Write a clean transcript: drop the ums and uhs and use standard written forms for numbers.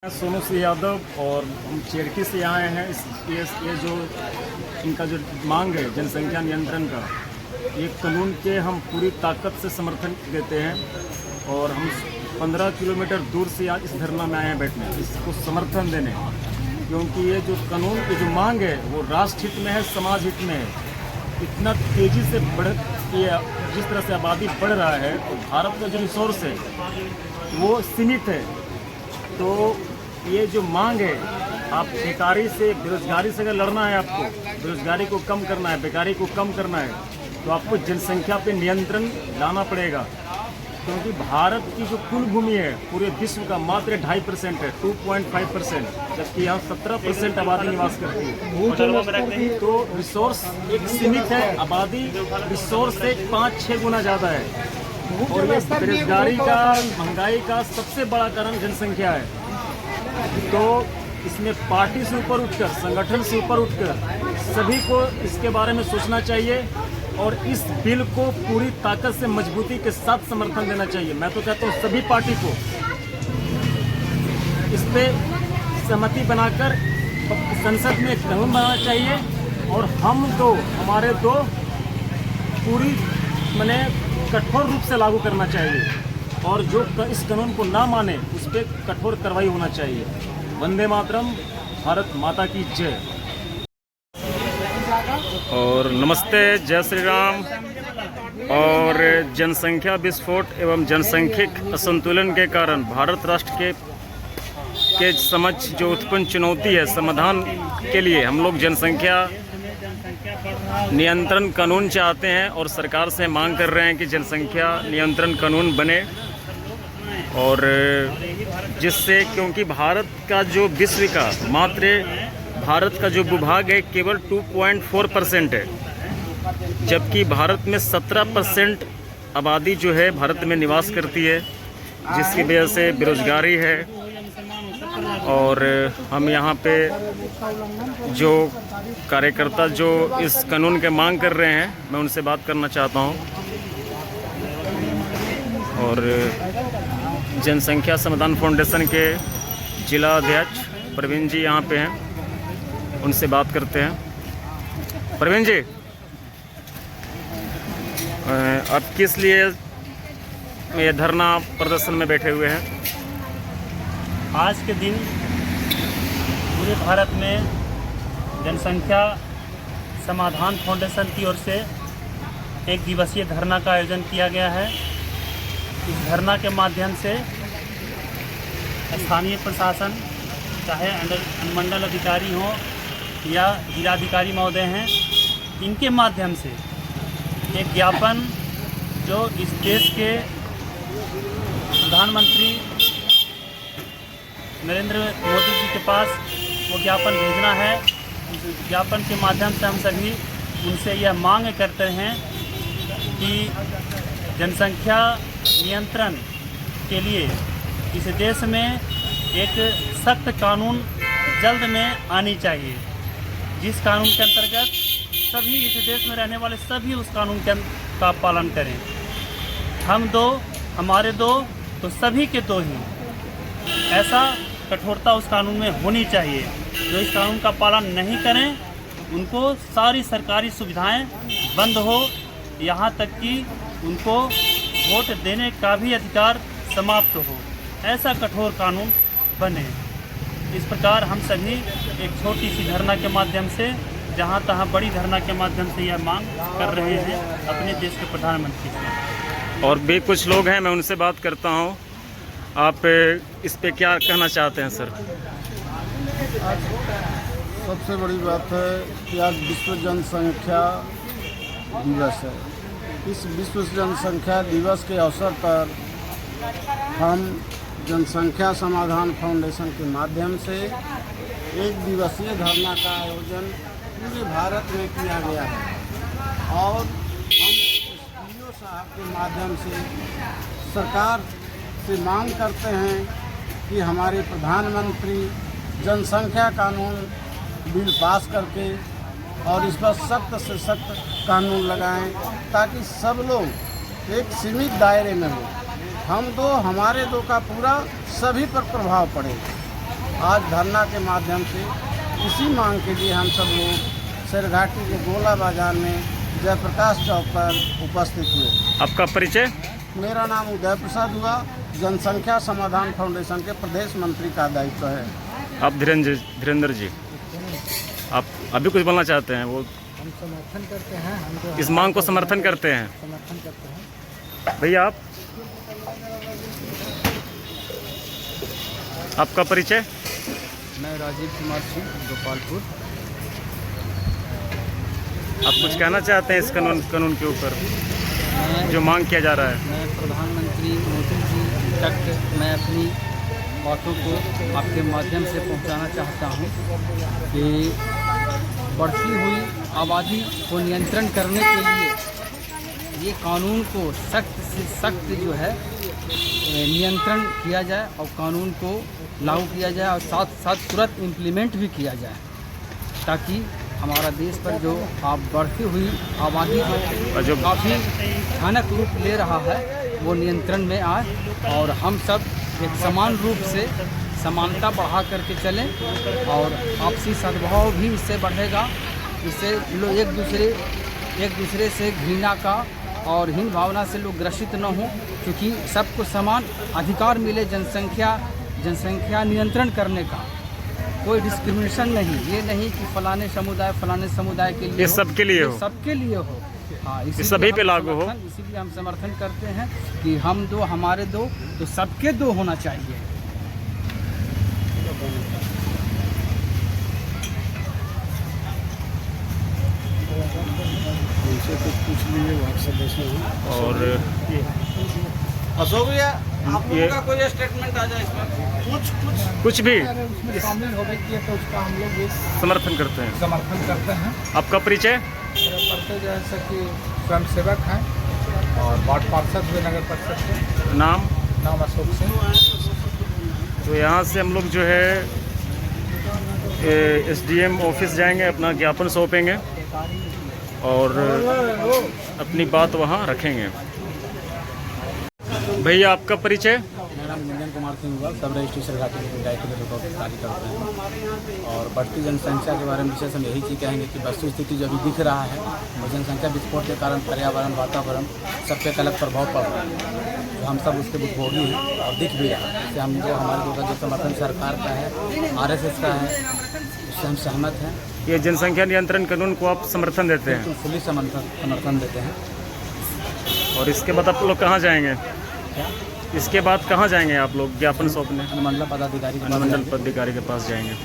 सोनू सिंह यादव और हम चेरकी से यहाँ आए हैं। ये जो इनका जो मांग है जनसंख्या नियंत्रण का, ये कानून के हम पूरी ताकत से समर्थन देते हैं और हम 15 किलोमीटर दूर से आज इस धरना में आए हैं बैठने, इसको समर्थन देने, क्योंकि ये जो कानून की जो मांग है वो राष्ट्र हित में है, समाज हित में है। इतना तेज़ी से जिस तरह से आबादी बढ़ रहा है तो भारत का जो रिसोर्स है वो सीमित है। तो ये जो मांग है, आप बेकारी से, बेरोजगारी से अगर लड़ना है, आपको बेरोजगारी को कम करना है, बेकारी को कम करना है, तो आपको जनसंख्या पे नियंत्रण लाना पड़ेगा। क्योंकि भारत की जो कुल भूमि है पूरे विश्व का मात्र 2.5% है, 2.5%, जबकि यहाँ 17% आबादी निवास करती है। तो रिसोर्स एक सीमित है, आबादी रिसोर्स से 5-6 गुना ज़्यादा है। और ये बेरोजगारी का, महंगाई का सबसे बड़ा कारण जनसंख्या है। तो इसमें पार्टी से ऊपर उठकर, संगठन से ऊपर उठकर सभी को इसके बारे में सोचना चाहिए और इस बिल को पूरी ताकत से, मजबूती के साथ समर्थन देना चाहिए। मैं तो कहता हूँ सभी पार्टी को इस पे सहमति बनाकर संसद में एक कानून बनाना चाहिए और हमारे दो पूरी कठोर रूप से लागू करना चाहिए और जो इस कानून को ना माने उस पर कठोर कार्रवाई होना चाहिए। वंदे मातरम, भारत माता की जय। और नमस्ते, जय श्री राम। और जनसंख्या विस्फोट एवं जनसंख्यिक असंतुलन के कारण भारत राष्ट्र के समक्ष जो उत्पन्न चुनौती है, समाधान के लिए हम लोग जनसंख्या नियंत्रण कानून चाहते हैं और सरकार से मांग कर रहे हैं कि जनसंख्या नियंत्रण कानून बने। और जिससे, क्योंकि भारत का जो विश्व का भारत का जो भूभाग है केवल 2.4% है, जबकि भारत में 17% आबादी जो है भारत में निवास करती है, जिसकी वजह से बेरोजगारी है। और हम यहाँ पे जो कार्यकर्ता जो इस कानून के मांग कर रहे हैं, मैं उनसे बात करना चाहता हूँ। और जनसंख्या समाधान फाउंडेशन के जिला अध्यक्ष प्रवीण जी यहाँ पे हैं, उनसे बात करते हैं। प्रवीण जी, आप किस लिए ये धरना प्रदर्शन में बैठे हुए हैं? आज के दिन पूरे भारत में जनसंख्या समाधान फाउंडेशन की ओर से एक दिवसीय धरना का आयोजन किया गया है। इस धरना के माध्यम से स्थानीय प्रशासन, चाहे अनुमंडल अधिकारी हों या जिलाधिकारी महोदय हैं, इनके माध्यम से एक ज्ञापन जो इस देश के प्रधानमंत्री नरेंद्र मोदी जी के पास वो ज्ञापन भेजना है। इस ज्ञापन के माध्यम से हम सभी उनसे यह मांग करते हैं कि जनसंख्या नियंत्रण के लिए इस देश में एक सख्त कानून जल्द में आनी चाहिए, जिस कानून के अंतर्गत सभी इस देश में रहने वाले सभी उस कानून का पालन करें। हम दो, हमारे दो, तो सभी के दो ही, ऐसा कठोरता उस कानून में होनी चाहिए। जो इस कानून का पालन नहीं करें उनको सारी सरकारी सुविधाएं बंद हो, यहाँ तक कि उनको वोट देने का भी अधिकार समाप्त हो। ऐसा कठोर कानून बने। इस प्रकार हम सभी एक छोटी सी धरना के माध्यम से, जहाँ तहाँ बड़ी धरना के माध्यम से यह मांग कर रहे हैं अपने देश के प्रधानमंत्री से। और भी कुछ लोग हैं, मैं उनसे बात करता हूँ। आप इस पे क्या कहना चाहते हैं सर? आज सबसे बड़ी बात है कि आज विश्व जनसंख्या दिवस है। इस विश्व जनसंख्या दिवस के अवसर पर हम जनसंख्या समाधान फाउंडेशन के माध्यम से एक दिवसीय धरना का आयोजन पूरे भारत में किया गया है और हम पीओ साहब के माध्यम से सरकार से मांग करते हैं कि हमारे प्रधानमंत्री जनसंख्या कानून बिल पास करके और इस पर सख्त से सख्त कानून लगाएं, ताकि सब लोग एक सीमित दायरे में हो। हम दो, हमारे दो का पूरा सभी पर प्रभाव पड़े। आज धरना के माध्यम से इसी मांग के लिए हम सब लोग शेरघाटी के गोला बाजार में जयप्रकाश चौक पर उपस्थित हुए। आपका परिचय? मेरा नाम उदय प्रसाद हुआ, जनसंख्या समाधान फाउंडेशन के प्रदेश मंत्री का दायित्व है। आप धीरेन्द्र जी, आप अभी कुछ बोलना चाहते हैं? वो हम समर्थन करते हैं, हम तो इस मांग को समर्थन करते हैं। समर्थन करते हैं। भैया आपका परिचय? मैं राजीव कुमार सिंह, गोपालपुर। आप कुछ कहना चाहते हैं इस कानून के ऊपर मैं जो मांग किया जा रहा है? मैं प्रधानमंत्री मोदी जी तक मैं अपनी बातों को आपके माध्यम से पहुंचाना चाहता हूं कि बढ़ती हुई आबादी को नियंत्रण करने के लिए ये कानून को सख्त से सख्त जो है नियंत्रण किया जाए और कानून को लागू किया जाए और साथ साथ तुरंत इम्प्लीमेंट भी किया जाए, ताकि हमारा देश पर जो बढ़ती हुई आबादी जो काफ़ी भयानक रूप ले रहा है वो नियंत्रण में आए और हम सब एक समान रूप से समानता बढ़ा करके चलें और आपसी सद्भाव भी इससे बढ़ेगा। इससे लोग एक दूसरे से घृणा का और हीन भावना से लोग ग्रसित न हों, क्योंकि सबको समान अधिकार मिले जनसंख्या नियंत्रण करने का। कोई डिस्क्रिमिनेशन नहीं, ये नहीं कि फलाने समुदाय के लिए, ये सबके लिए हो, सबके लिए हो। हाँ, ये सभी पे लागू हो। इसीलिए हम समर्थन करते हैं कि हम दो हमारे दो तो सबके दो होना चाहिए। उनसे कुछ पूछ लीजिए, व्हाट्सएप जैसे हैं। और अशोक भैया, आप ये- लोगों का कोई स्टेटमेंट आ जाए इसमें? कुछ भी उसमें शामिल हो गई तो उसका हम लोग भी समर्थन करते हैं। समर्थन करते हैं। आपका परिचय? मेरा परिचय जैसा कि स्वयं सेवक हैं और वार्ड पार्षद हुए नगर परिषद के। नाम? नाम अशोक सिंह। तो यहाँ से हम लोग जो है SDM ऑफिस जाएंगे, अपना ज्ञापन सौंपेंगे और अपनी बात वहाँ रखेंगे। भैया आपका परिचय? मेरा नाम गुंजन कुमार सिंह हुआ, सब रजिस्ट्रेशन घाटी के दायित्व के रूप में कार्य करते हैं और बढ़ती जनसंख्या के बारे में विशेष हम यही चीज़ कहेंगे कि वस्तु स्थिति जो अभी दिख रहा है और जनसंख्या विस्फोट के कारण पर्यावरण वातावरण सब पे एक अलग प्रभाव पड़ रहा है, तो हम सब उसके भुगभोगी हैं और दिख भी रहा है। इससे हम जो हमारे लोगों का जो समर्थन सरकार का है, RSS का है, उससे हम सहमत हैं। ये जनसंख्या नियंत्रण कानून को आप समर्थन देते हैं तो फुली समर्थन देते हैं। और इसके बाद आप लोग कहाँ जाएंगे? क्या इसके बाद कहाँ जाएंगे आप लोग ज्ञापन सौंपने? अनुमंडल पदाधिकारी के पास अनुमंडल जाएंगे। पदाधिकारी के पास जाएंगे।